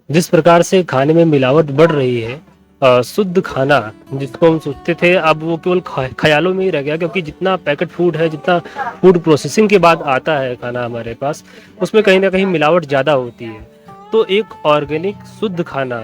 जिस प्रकार से खाने में मिलावट बढ़ रही है, शुद्ध खाना जिसको हम सोचते थे अब वो केवल ख्यालों में ही रह गया, क्योंकि जितना पैकेट फूड है, जितना फूड प्रोसेसिंग के बाद आता है खाना हमारे पास, उसमें कहीं ना कहीं मिलावट ज़्यादा होती है। तो एक ऑर्गेनिक शुद्ध खाना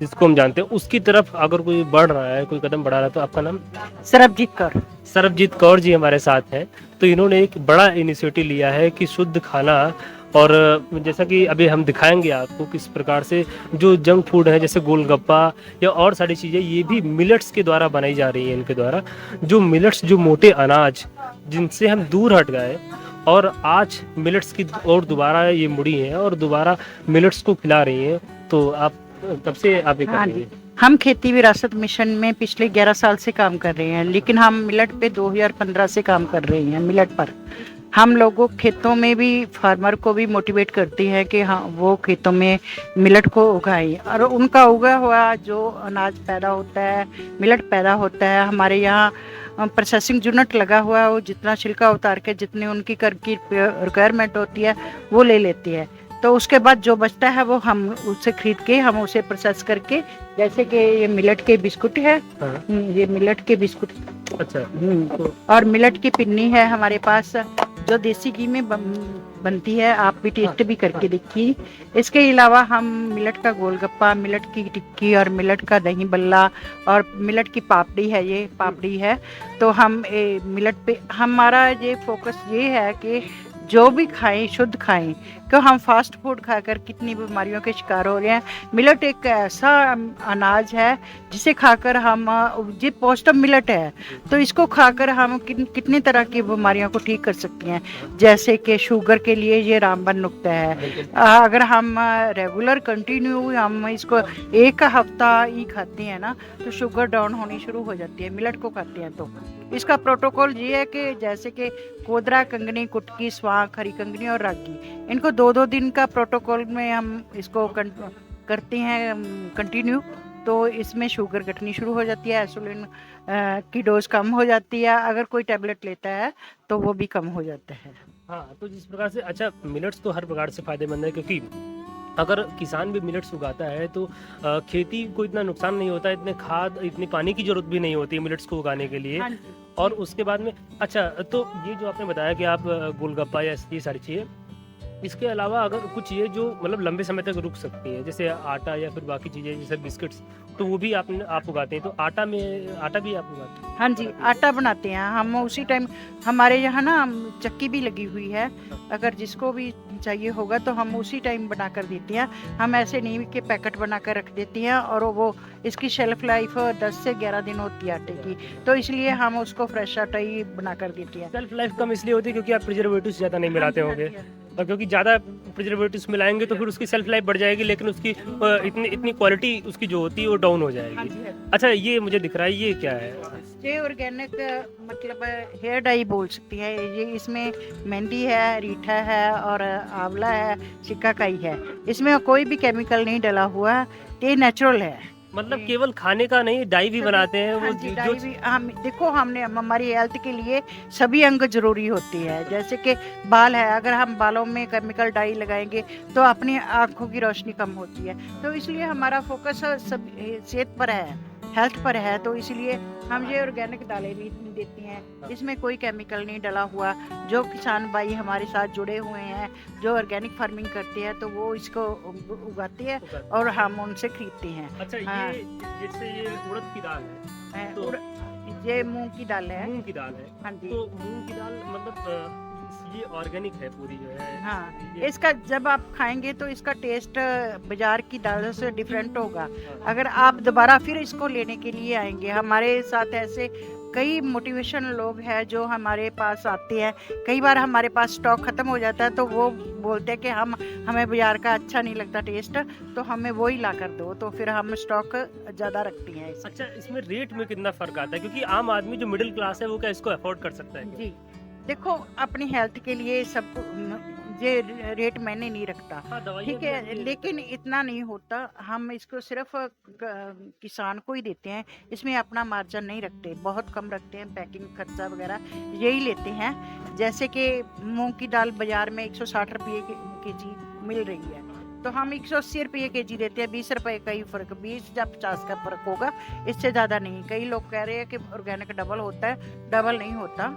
जिसको हम जानते हैं, उसकी तरफ अगर कोई बढ़ रहा है, कोई कदम बढ़ा रहा है, तो आपका नाम? सरबजीत कौर। सरबजीत कौर जी हमारे साथ हैं। तो इन्होंने एक बड़ा इनिशिएटिव लिया है कि शुद्ध खाना, और जैसा कि अभी हम दिखाएंगे आपको किस प्रकार से जो जंक फूड है, जैसे गोलगप्पा या और सारी चीज़ें, ये भी मिलेट्स के द्वारा बनाई जा रही है इनके द्वारा। जो मिलेट्स, जो मोटे अनाज जिनसे हम दूर हट गए, और आज मिलेट्स की और दोबारा ये मुड़ी हैं और दोबारा मिलेट्स को खिला रही हैं। तो आप कब से आप ये कर हाँ रही जी, हैं? हम खेती विरासत मिशन में पिछले 11 साल से काम कर रहे हैं, लेकिन हम मिलट पे 2015 से काम कर रहे हैं। मिलट पर हम लोगों खेतों में भी फार्मर को भी मोटिवेट करते हैं कि हाँ वो खेतों में मिलट को उगाएं, और उनका उगा हुआ जो अनाज पैदा होता है, मिलट पैदा होता है, हमारे यहाँ प्रोसेसिंग यूनिट लगा हुआ है। वो जितना छिलका उतार के जितनी उनकी कर की रिक्वायरमेंट होती है वो ले लेती है। तो उसके बाद जो बचता है वो हम उससे खरीद के हम उसे प्रोसेस करके, जैसे कि ये मिलेट के बिस्कुट है। हाँ। ये मिलेट के बिस्कुट। अच्छा। तो और मिलेट की पिन्नी है हमारे पास, जो देसी घी में बनती है। आप भी टेस्ट भी करके देखिए। इसके अलावा हम मिलेट का गोलगप्पा, मिलेट की टिक्की और मिलेट का दही बल्ला और मिलेट की पापड़ी है, ये पापड़ी है। तो हम मिलेट पे हमारा ये फोकस ये है कि जो भी खाएं शुद्ध खाएं, क्यों हम फास्ट फूड खाकर कितनी बीमारियों के शिकार हो रहे हैं। मिलेट एक ऐसा अनाज है जिसे खाकर हम, ये पौष्टिक मिलेट है, तो इसको खाकर हम कितनी तरह की बीमारियों को ठीक कर सकते हैं। जैसे कि शुगर के लिए ये रामबाण नुक्ता है। अगर हम रेगुलर कंटिन्यू हम इसको एक हफ्ता ही खाते हैं ना, तो शुगर डाउन होनी शुरू हो जाती है। मिलेट को खाते हैं तो इसका प्रोटोकॉल ये है कि जैसे कि कोदरा, कंगनी, कुटकी, स्वांख, हरी कंगनी और रागी, इनको 2-2 दिन का प्रोटोकॉल में हम इसको करते हैं कंटिन्यू। तो इसमें शुगर घटनी शुरू हो जाती है, इंसुलिन की डोज कम हो जाती है। अगर कोई टैबलेट लेता है तो वो भी कम हो जाता है। हाँ, तो जिस प्रकार से, अच्छा, मिलेट्स तो हर प्रकार से फायदेमंद है, क्योंकि अगर किसान भी मिलेट्स उगाता है तो खेती को इतना नुकसान नहीं होता, इतने खाद, इतनी पानी की जरूरत भी नहीं होती है मिलेट्स को उगाने के लिए। हाँ जी। और उसके बाद में, अच्छा, तो ये जो आपने बताया कि आप गोलगप्पा या ये सारी चीज़ें, इसके अलावा अगर कुछ ये जो मतलब लंबे समय तक रुक सकती है, जैसे आटा या फिर बाकी चीज़ें जैसे बिस्किट्स, तो वो भी आप उगाते हैं? तो आटा भी आप उगाते हैं? हाँ जी, आटा बनाते हैं हम उसी टाइम। हमारे यहाँ ना चक्की भी लगी हुई है, अगर जिसको भी चाहिए होगा तो हम उसी टाइम बना कर देते हैं। हम ऐसे नहीं कि पैकेट बना कर रख देते हैं, और वो इसकी शेल्फ लाइफ 10 से 11 दिन होती है आटे की, तो इसलिए हम उसको फ्रेश आटा ही बना कर देते हैं। सेल्फ लाइफ कम इसलिए होती है क्योंकि आप प्रिजर्वेटिव्स ज़्यादा नहीं मिलाते होंगे, और क्योंकि ज़्यादा प्रिजर्वेटिव्स मिलाएंगे तो फिर उसकी सेल्फ लाइफ बढ़ जाएगी, लेकिन उसकी इतनी इतनी क्वालिटी उसकी जो होती है वो डाउन हो जाएगी। अच्छा, ये मुझे दिख रहा है, ये क्या है? ये ऑर्गेनिक मतलब हेयर डाई बोल सकती है। ये इसमें मेहंदी है, रीठा है और आंवला है, सिकाकाई है। इसमें कोई भी केमिकल नहीं डला हुआ, ये नेचुरल है। मतलब केवल खाने का नहीं, डाई भी बनाते हैं हाँ वो जी, जो डाई भी हम देखो, हमने हमारी हेल्थ के लिए सभी अंग जरूरी होती है। जैसे कि बाल है, अगर हम बालों में केमिकल डाई लगाएंगे तो अपनी आंखों की रोशनी कम होती है। तो इसलिए हमारा फोकस सब सेहत पर है, हेल्थ पर है। तो इसलिए हम ये ऑर्गेनिक दालें भी देते हैं, इसमें कोई केमिकल नहीं डला हुआ। जो किसान भाई हमारे साथ जुड़े हुए हैं, जो ऑर्गेनिक फार्मिंग करते हैं, तो वो इसको उगाते हैं और हम उनसे खरीदते हैं। अच्छा, हाँ। ये जैसे ये उड़द की दाल है, तो ये मूंग की दाल है। मूंग की दाल है। हाँ जी। तो मूंग की दाल मतलब ये ऑर्गेनिक है पूरी जो है? हाँ, इसका जब आप खाएंगे तो इसका टेस्ट बाजार की दालों से डिफरेंट होगा। अगर आप दोबारा फिर इसको लेने के लिए आएंगे, हमारे साथ ऐसे कई मोटिवेशन लोग हैं जो हमारे पास आते हैं। कई बार हमारे पास स्टॉक खत्म हो जाता है तो वो बोलते हैं कि हमें बाजार का अच्छा नहीं लगता टेस्ट, तो हमें वो ही ला कर दो। तो फिर हम स्टॉक ज़्यादा रखते हैं अच्छा, इसमें रेट में कितना फर्क आता है, क्योंकि आम आदमी जो मिडिल क्लास है वो क्या इसको अफोर्ड कर सकता है? जी, देखो, अपनी हेल्थ के लिए सब ये रेट मैंने नहीं रखता। हाँ, दवाइयाँ ठीक भी है, आती हैं। लेकिन इतना नहीं होता। हम इसको सिर्फ किसान को ही देते हैं, इसमें अपना मार्जिन नहीं रखते, बहुत कम रखते हैं। पैकिंग खर्चा वगैरह यही लेते हैं। जैसे कि मूंग की दाल बाजार में 160 रुपये के जी मिल रही है, तो हम 180 रुपये केजी देते हैं, 20 रुपये का ही फर्क, 20 या 50 का फर्क होगा, इससे ज़्यादा नहीं। कई लोग कह रहे हैं कि ऑर्गेनिक डबल होता है, डबल नहीं होता,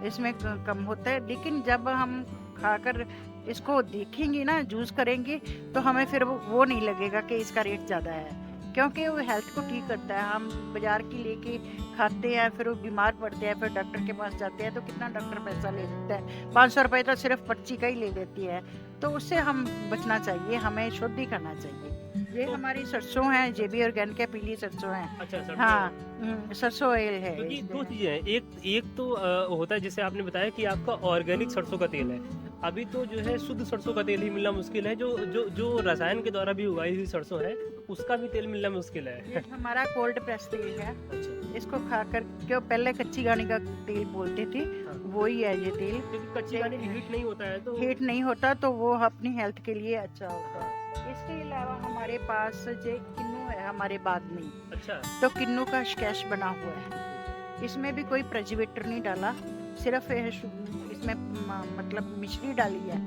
इसमें कम होता है। लेकिन जब हम खाकर इसको देखेंगे ना, जूस करेंगे, तो हमें फिर वो नहीं लगेगा कि इसका रेट ज़्यादा है, क्योंकि वो हेल्थ को ठीक करता है। हम बाजार की लेके खाते हैं, फिर वो बीमार पड़ते हैं, फिर डॉक्टर के पास जाते हैं, तो कितना डॉक्टर पैसा ले लेता है, 500 रुपये तो सिर्फ पर्ची का ही ले लेती है। तो उससे हम बचना चाहिए, हमें शुद्ध ही करना चाहिए। ये हमारी सरसों है, ये भी ऑर्गेनिक है, पीली सरसों है। अच्छा सर, हाँ, सरसों ऑयल है। क्योंकि दो चीजें हैं, एक तो होता है जैसे आपने बताया कि आपका ऑर्गेनिक सरसों का तेल है। अभी तो जो है शुद्ध सरसों का तेल ही मिलना मुश्किल है, जो जो जो रसायन के द्वारा भी उगाई हुई सरसों है उसका भी तेल मिलना मुश्किल है। ये हमारा कोल्ड प्रेस तेल है, अच्छा, इसको खाकर, क्यों पहले कच्ची घानी का तेल बोलते थे, वही है ये तेल। क्योंकि कच्ची घानी हीट नहीं होता है, तो हीट नहीं होता, तो वो अपनी हेल्थ के लिए अच्छा होता है। इसके अलावा हमारे पास जो किन्नू है हमारे बाग में, अच्छा, तो किन्नू का स्केच बना हुआ है, इसमें भी कोई प्रिजर्वेटर नहीं डाला, सिर्फ इसमें मतलब मिश्री डाली है,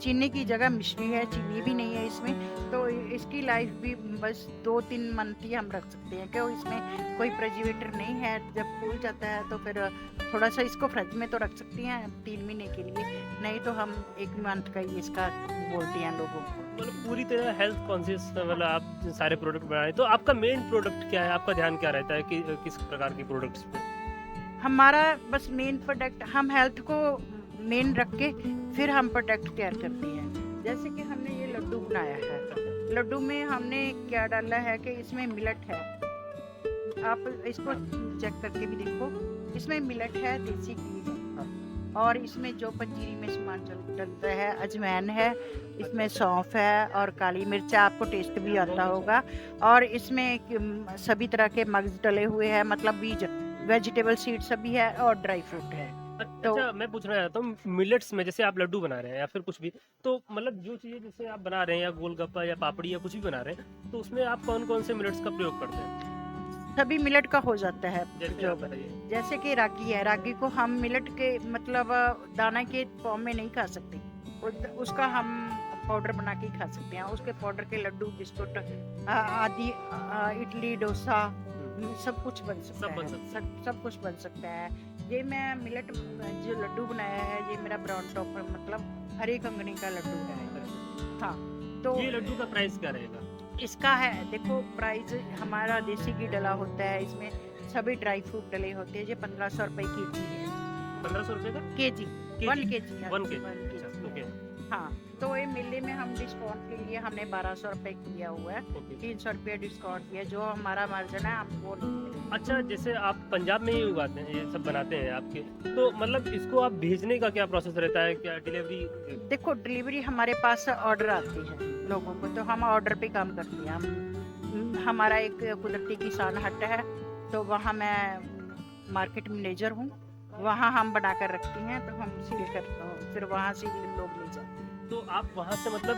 चीनी की जगह मिश्री है, चीनी भी नहीं है इसमें। तो इसकी लाइफ भी बस 2-3 मंथ ही हम रख सकते हैं, क्यों इसमें कोई प्रिजर्वेटर नहीं है। जब फूल जाता है तो फिर थोड़ा सा इसको फ्रिज में तो रख सकती हैं 3 महीने के लिए, नहीं तो हम 1 मंथ का ही इसका बोलते हैं लोगों को। मतलब पूरी तरह हेल्थ कॉन्शियस, मतलब आप सारे प्रोडक्ट बनाए, तो आपका मेन प्रोडक्ट क्या है, आपका ध्यान क्या रहता है कि किस प्रकार के प्रोडक्ट्स पे? हमारा बस मेन प्रोडक्ट, हम हेल्थ को मेन रख के फिर हम प्रोडक्ट तैयार करते हैं। जैसे कि हमने ये लड्डू बनाया है, लड्डू में हमने क्या डाला है कि इसमें मिलेट है, आप इसको चेक करके भी देखो, इसमें मिलेट है, देसी घी है, और इसमें जो पंजीरी में सामान डलता है, अजवाइन है, इसमें सौंफ है और काली मिर्च, आपको टेस्ट भी आता होगा। और इसमें सभी तरह के मग्ज डले हुए हैं, मतलब बीज, वेजिटेबल सीड सभी है, और ड्राई फ्रूट है। अच्छा, मैं पूछना चाहता हूँ मिलेट्स में, जैसे आप लड्डू बना रहे हैं या फिर कुछ भी, तो मतलब जो चीजें जैसे आप बना रहे हैं, या गोलगप्पा या पापड़ी या कुछ भी बना रहे हैं, तो उसमें आप कौन कौन से मिलेट्स का प्रयोग करते हैं? सभी मिलेट का हो जाता है। जैसे जो आप बताइए। जैसे कि रागी है, रागी को हम मिलेट के मतलब दाना के फॉर्म में नहीं खा सकते, उसका हम पाउडर बना के ही खा सकते हैं। उसके पाउडर के लड्डू, बिस्कुट आदि, इडली, डोसा, सब कुछ बन सकता है, सब कुछ बन सकता है। ये मैं मिलेट जो लड्डू बनाया है, ये मेरा ब्राउन टॉपर मतलब हरे कंगनी का लड्डू है। हाँ, तो ये लड्डू का प्राइस क्या रहेगा? इसका है, देखो प्राइस हमारा देसी घी डला होता है, इसमें सभी ड्राई फ्रूट डले होते हैं। ये 1500 रुपए केजी है। 1500 रुपए का केजी, 1 केजी है, 1 के? 1 केजी। ओके, हाँ, तो ये मेले में हम डिस्काउंट के लिए हमने 1200 रुपए किया हुआ है, 300 रुपये डिस्काउंट किया, जो हमारा मार्जिन है हम वो नहीं देंगे। अच्छा, जैसे आप पंजाब में ही उगाते हैं, ये सब बनाते हैं आपके, तो मतलब इसको आप भेजने का क्या प्रोसेस रहता है, क्या डिलीवरी? देखो, डिलीवरी हमारे पास ऑर्डर आती है लोगों को, तो हम ऑर्डर पे काम करते हैं। हमारा एक कुदरती किसान हट है, तो वहाँ मैं मार्केट मैनेजर हूँ, वहाँ हम बना कर रखती हैं, तो हम सील करते हैं, फिर वहाँ से लोग ले जाते हैं। तो आप वहाँ से मतलब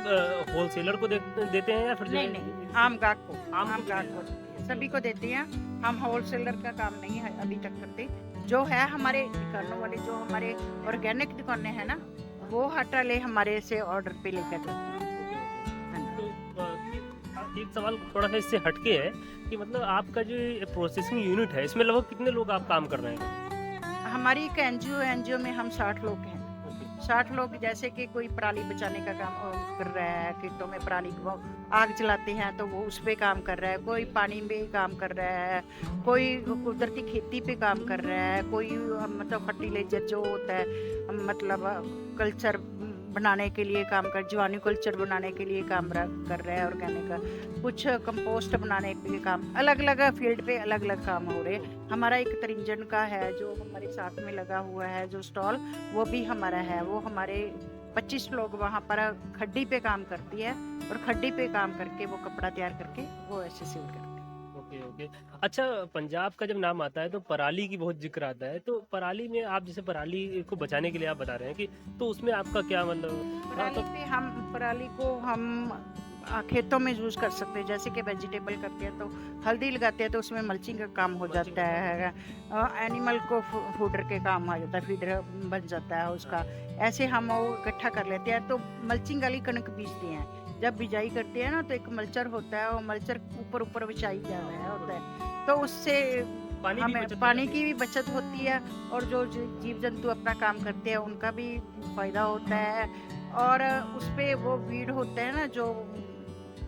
होलसेलर को देते हैं या फिर नहीं नहीं, आम गाहक को, आम आम को गाहक को सभी को देते हैं। हम होलसेलर का काम नहीं है अभी तक करते। जो है हमारे दुकानों वाले, जो हमारे ऑर्गेनिक दुकानें हैं ना, वो हट वाले हमारे से ऑर्डर पे लेकर जाते हैं। तो एक सवाल थोड़ा सा इससे हटके है कि मतलब आपका जो प्रोसेसिंग यूनिट है, इसमें लगभग कितने लोग आप काम कर रहे हैं? हमारी एक एनजीओ में हम 60 लोग हैं। 60 लोग, जैसे कि कोई पराली बचाने का काम कर रहा है, खेतों में पराली को आग जलाते हैं तो वो उस पे काम कर रहा है, कोई पानी में काम कर रहा है, कोई कुदरती खेती पे काम कर रहा है, कोई मतलब फर्टिलाइजर जो होता है, मतलब कल्चर बनाने के लिए काम कर, जीवाणु कल्चर बनाने के लिए काम कर रहा है ऑर्गेनिक, कुछ कंपोस्ट बनाने के लिए काम, अलग अलग फील्ड पे अलग अलग काम हो रहे हैं। हमारा एक तरिंजन का है जो हमारे साथ में लगा हुआ है, जो स्टॉल, वो भी हमारा है। वो हमारे 25 लोग वहाँ पर खड्डी पे काम करती है, और खड्डी पे काम करके वो कपड़ा तैयार करके वो ऐसे सेल करते हैं। Okay okay. अच्छा, पंजाब का जब नाम आता है तो पराली की बहुत जिक्र आता है, तो पराली में आप जैसे पराली को बचाने के लिए आप बता रहे हैं कि, तो उसमें आपका क्या मतलब? पराली पे हम, पराली को हम खेतों में यूज कर सकते हैं, जैसे कि वेजिटेबल करते हैं तो हल्दी लगाते हैं तो उसमें मल्चिंग का काम हो जाता है, एनिमल को फूडर के काम आ जाता है, फीडर बन जाता है उसका। ऐसे हम वो इकट्ठा कर लेते हैं, तो मल्चिंग वाली कणक बीजते हैं, जब बिजाई करते हैं ना तो एक मल्चर होता है, वो मल्चर ऊपर ऊपर बिछाई जा रहा होता है, तो उससे पानी की हमें बचत हो पानी जाती की भी बचत होती है, और जो जीव जंतु अपना काम करते हैं उनका भी फायदा होता है। और उस पे वो वीड होते हैं ना, जो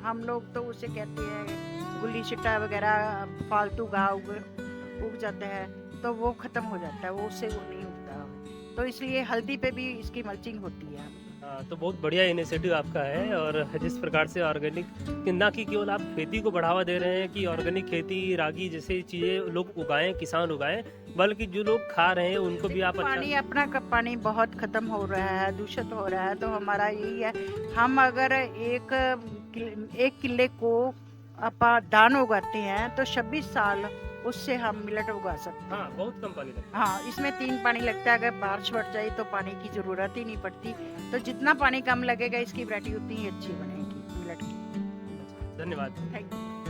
हम लोग तो उसे कहते हैं गुल्ली शिट्टा वगैरह, फालतू घाव उग जाते हैं, तो वो खत्म हो जाता है, वो उससे वो नहीं उगता। तो इसलिए हल्दी पे भी इसकी मल्चिंग होती है। हाँ, तो बहुत बढ़िया इनिशिएटिव आपका है। और जिस प्रकार से ऑर्गेनिक ना कि केवल आप खेती को बढ़ावा दे रहे हैं कि ऑर्गेनिक खेती, रागी जैसी चीज़ें लोग उगाएं, किसान उगाएं, बल्कि जो लोग खा रहे हैं उनको भी आप पानी अच्छा। अपना पानी बहुत खत्म हो रहा है, दूषित हो रहा है, तो हमारा यही है, हम अगर एक किले को धान उगाते हैं तो 26 साल उससे हम मिलट उगा सकते हैं। हाँ, बहुत कम पानी लगता हाँ, इसमें 3 पानी लगता है, अगर बारिश बढ़ जाए तो पानी की जरूरत ही नहीं पड़ती, तो जितना पानी कम लगेगा इसकी वैरायटी उतनी ही अच्छी बनेगी मिलट की। है। धन्यवाद। Thank you.